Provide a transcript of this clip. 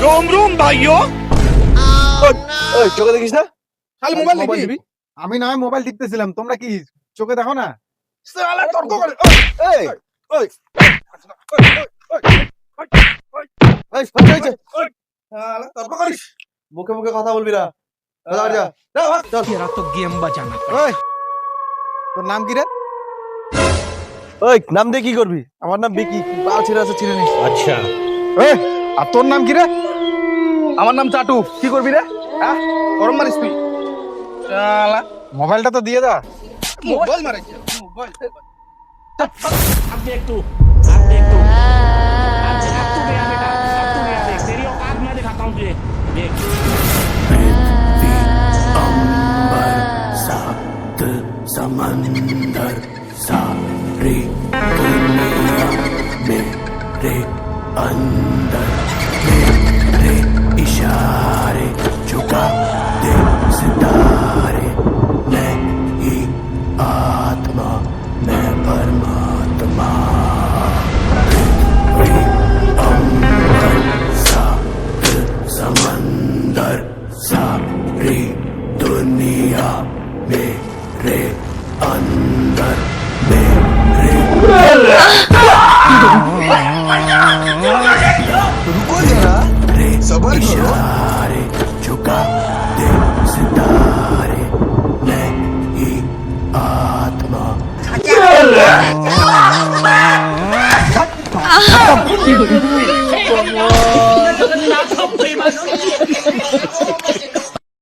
रोम रोम भाइयों। ওই চোখে দেখিস না? খালি মোবাইল দেখবি? আমি না মোবাইল টিপতেছিলাম, তোমরা কি চোখে দেখো না? শালা তর্ক করে। এই ওই এই হচ্ছে শালা তর্ক করিস। মুখে মুখে কথা বলবি না। যা যা যা ভাগ চল। तेरा तो गेम बजाना। ওই তোর নাম কি রে? ওই নাম দিয়ে কি করবি? আমার নাম বিকি। পা ছিঁড়ে আছে ছিঁড়ে নিস। अच्छा। এই আর তোর নাম কি রে? আমার নাম চাটু। কি করবি রে? হ্যাঁ গরম মারিস তুই। শালা মোবাইলটা তো দিয়ে দা। মোবাইল মারে কি? মোবাইল अब देख तू, अब देख तू, अब तू गया बेटा, अब तू गया देख, तेरी औकात मैं दिखाता हूँ तुझे, देख। समंदर सारी दुनिया मेरे अंदर मेरे इशारे झुका दे सितारे मैं ही आत्मा मैं परमात्मा पृथ्वी अंबर सात समंदर सारी दुनिया मेरे अंदर मेरे रुको जरा, सबर करो।